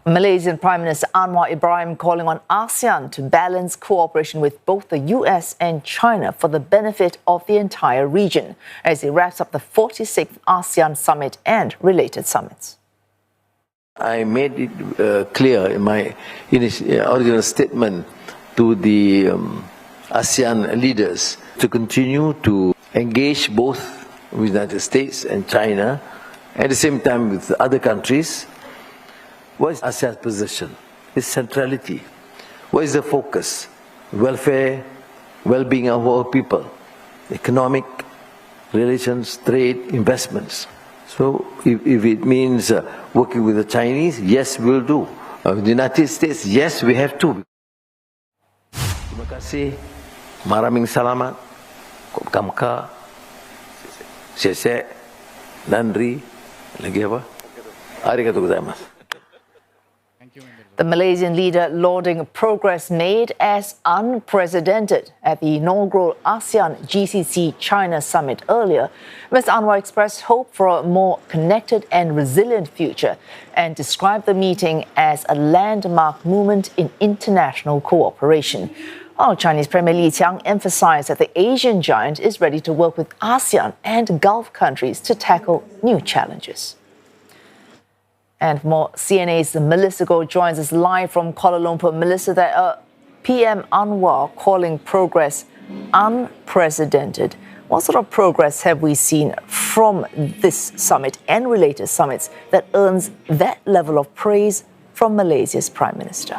Malaysian Prime Minister Anwar Ibrahim calling on ASEAN to balance cooperation with both the US and China for the benefit of the entire region as he wraps up the 46th ASEAN Summit and related summits. I made it clear in my original statement to the ASEAN leaders to continue to engage both with the United States and China, at the same time with other countries. What is ASEAN's position? Its centrality. What is the focus? Welfare, well-being of our people, economic relations, trade, investments. So if it means working with the Chinese, yes, we'll do. The United States, yes, we have to. Terima kasih, maraming salamat, kamka, sesek, nandri, lagi apa? Arigatou gozaimasu. The Malaysian leader lauding progress made as unprecedented at the inaugural ASEAN-GCC-China summit earlier. Mr. Anwar expressed hope for a more connected and resilient future and described the meeting as a landmark moment in international cooperation. While Chinese Premier Li Qiang emphasized that the Asian giant is ready to work with ASEAN and Gulf countries to tackle new challenges. And more, CNA's Melissa Goh joins us live from Kuala Lumpur. Melissa, PM Anwar calling progress unprecedented. What sort of progress have we seen from this summit and related summits that earns that level of praise from Malaysia's Prime Minister?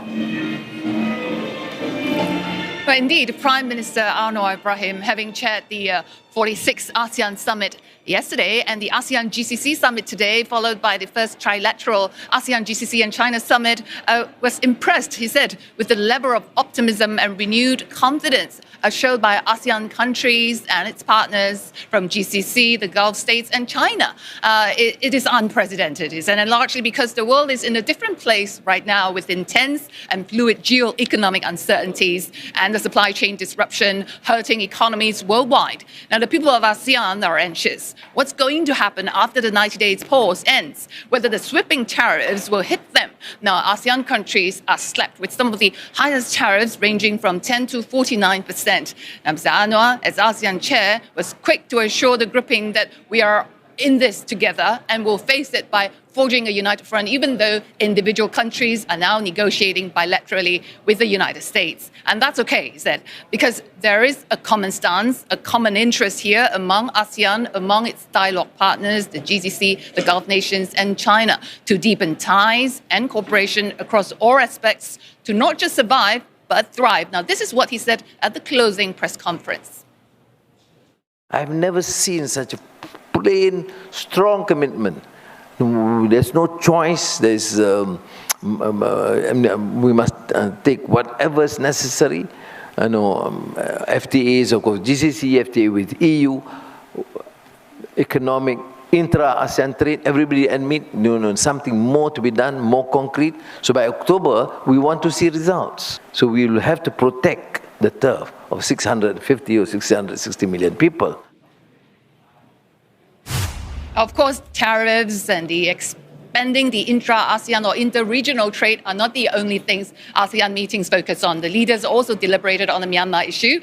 Well, indeed, Prime Minister Anwar Ibrahim, having chaired the 46th ASEAN Summit yesterday and the ASEAN-GCC Summit today, followed by the first Trilateral ASEAN-GCC and China Summit, was impressed, he said, with the level of optimism and renewed confidence showed by ASEAN countries and its partners from GCC, the Gulf states, and China. It is unprecedented, he said, and largely because the world is in a different place right now with intense and fluid geo-economic uncertainties and the supply chain disruption hurting economies worldwide. Now, the people of ASEAN are anxious. What's going to happen after the 90 days pause ends? Whether the sweeping tariffs will hit them. Now, ASEAN countries are slapped with some of the highest tariffs ranging from 10 to 49%. Mr. Anwar, as ASEAN chair, was quick to assure the grouping that we are in this together and will face it by forging a united front, even though individual countries are now negotiating bilaterally with the United States. And that's okay, he said, because there is a common stance, a common interest here among ASEAN, among its dialogue partners, the GCC, the Gulf nations, and China, to deepen ties and cooperation across all aspects to not just survive, but thrive. Now, this is what he said at the closing press conference. I've never seen such a plain, strong commitment. There's no choice. There's we must take whatever is necessary. FTAs, of course, GCC, FTA with EU, economic, intra-ASEAN trade, everybody admit something more to be done, more concrete. So by October, we want to see results. So we will have to protect the turf of 650 or 660 million people. Of course, tariffs and the expanding the intra-ASEAN or inter-regional trade are not the only things ASEAN meetings focus on. The leaders also deliberated on the Myanmar issue.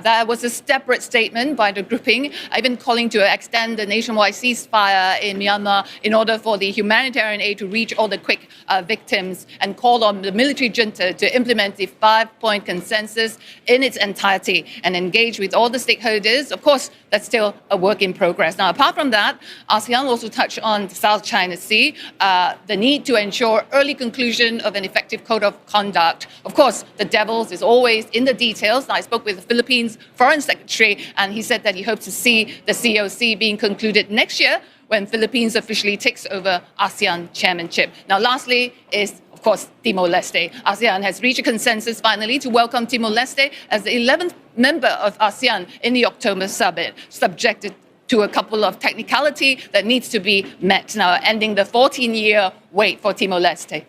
There was a separate statement by the grouping, even calling to extend the nationwide ceasefire in Myanmar in order for the humanitarian aid to reach all the quick victims, and called on the military junta to implement the 5-point consensus in its entirety and engage with all the stakeholders. Of course, that's still a work in progress. Now, apart from that, ASEAN also touched on the South China Sea, the need to ensure early conclusion of an effective code of conduct. Of course, the devil is always in the details. I spoke with the Philippines Foreign Secretary, and he said that he hopes to see the COC being concluded next year when Philippines officially takes over ASEAN chairmanship. Now, lastly is, of course, Timor-Leste. ASEAN has reached a consensus finally to welcome Timor-Leste as the 11th member of ASEAN in the October summit, subjected to a couple of technicality that needs to be met now, ending the 14-year wait for Timor-Leste.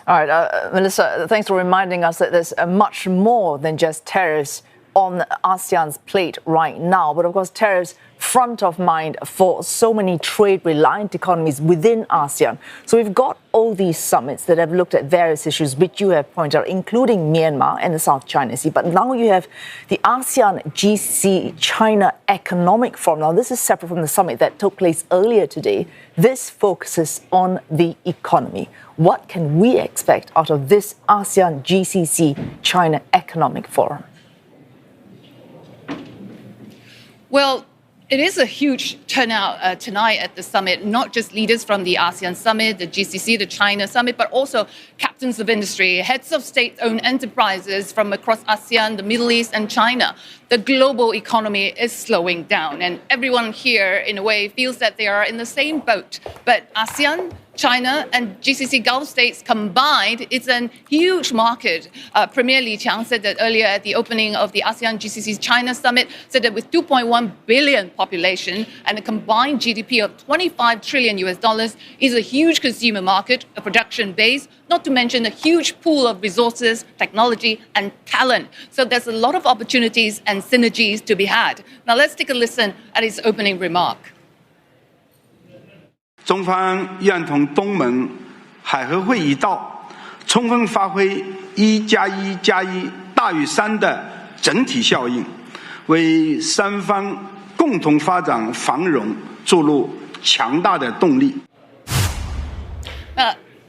All right, Melissa, thanks for reminding us that there's much more than just tariffs on ASEAN's plate right now. But of course, tariffs front of mind for so many trade-reliant economies within ASEAN. So we've got all these summits that have looked at various issues, which you have pointed out, including Myanmar and the South China Sea. But now you have the ASEAN-GCC-China Economic Forum. Now, this is separate from the summit that took place earlier today. This focuses on the economy. What can we expect out of this ASEAN-GCC-China Economic Forum? Well, it is a huge turnout tonight at the summit, not just leaders from the ASEAN Summit, the GCC, the China Summit, but also captains of industry, heads of state-owned enterprises from across ASEAN, the Middle East, and China. The global economy is slowing down, and everyone here, in a way, feels that they are in the same boat. But ASEAN, China, and GCC Gulf states combined, it's a huge market. Premier Li Qiang said that earlier at the opening of the ASEAN-GCC-China Summit, said that with 2.1 billion population and a combined GDP of $25 trillion is a huge consumer market, a production base, not to mention a huge pool of resources, technology, and talent. So there's a lot of opportunities and synergies to be had. Now let's take a listen at his opening remark. 中方愿同东盟海合会一道，充分发挥1+1+1大于3的整体效应，为三方共同发展繁荣注入强大的动力。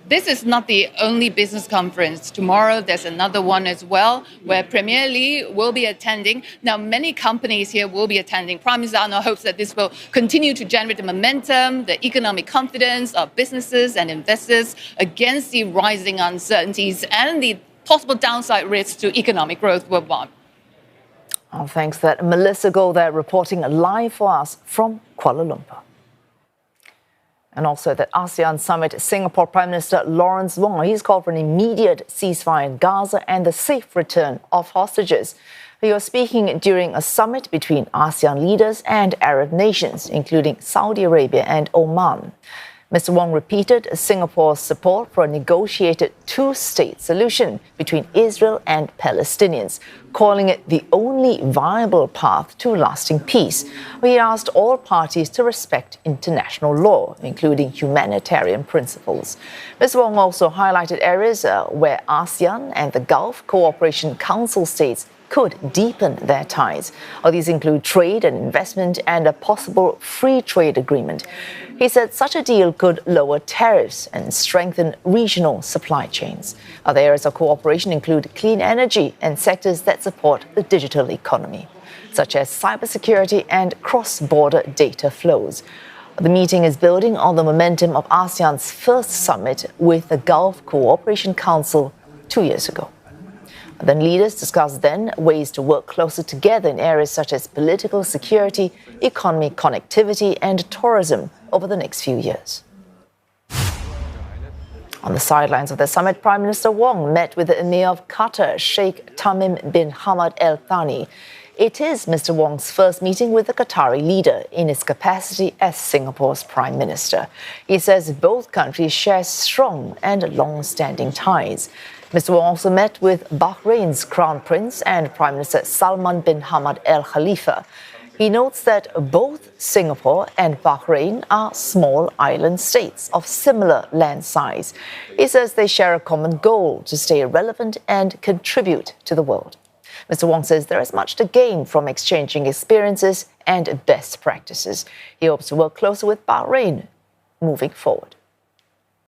This is not the only business conference. Tomorrow, there's another one as well, where Premier Li will be attending. Now, many companies here will be attending. Prime Minister Anwar hopes that this will continue to generate the momentum, the economic confidence of businesses and investors against the rising uncertainties and the possible downside risks to economic growth worldwide. Oh, thanks for that. Melissa Goh there reporting live for us from Kuala Lumpur. And also at the ASEAN Summit, Singapore Prime Minister Lawrence Wong, he's called for an immediate ceasefire in Gaza and the safe return of hostages. He was speaking during a summit between ASEAN leaders and Arab nations, including Saudi Arabia and Oman. Mr. Wong repeated Singapore's support for a negotiated two-state solution between Israel and Palestinians, calling it the only viable path to lasting peace. He asked all parties to respect international law, including humanitarian principles. Mr. Wong also highlighted areas where ASEAN and the Gulf Cooperation Council states could deepen their ties. These include trade and investment and a possible free trade agreement. He said such a deal could lower tariffs and strengthen regional supply chains. Other areas of cooperation include clean energy and sectors that support the digital economy, such as cybersecurity and cross-border data flows. The meeting is building on the momentum of ASEAN's first summit with the Gulf Cooperation Council 2 years ago. Then leaders discussed then ways to work closer together in areas such as political security, economy, connectivity, and tourism over the next few years. On the sidelines of the summit, Prime Minister Wong met with the Emir of Qatar, Sheikh Tamim bin Hamad Al Thani. It is Mr. Wong's first meeting with the Qatari leader in his capacity as Singapore's Prime Minister. He says both countries share strong and long-standing ties. Mr. Wong also met with Bahrain's Crown Prince and Prime Minister Salman bin Hamad Al Khalifa. He notes that both Singapore and Bahrain are small island states of similar land size. He says they share a common goal to stay relevant and contribute to the world. Mr. Wong says there is much to gain from exchanging experiences and best practices. He hopes to work closer with Bahrain moving forward.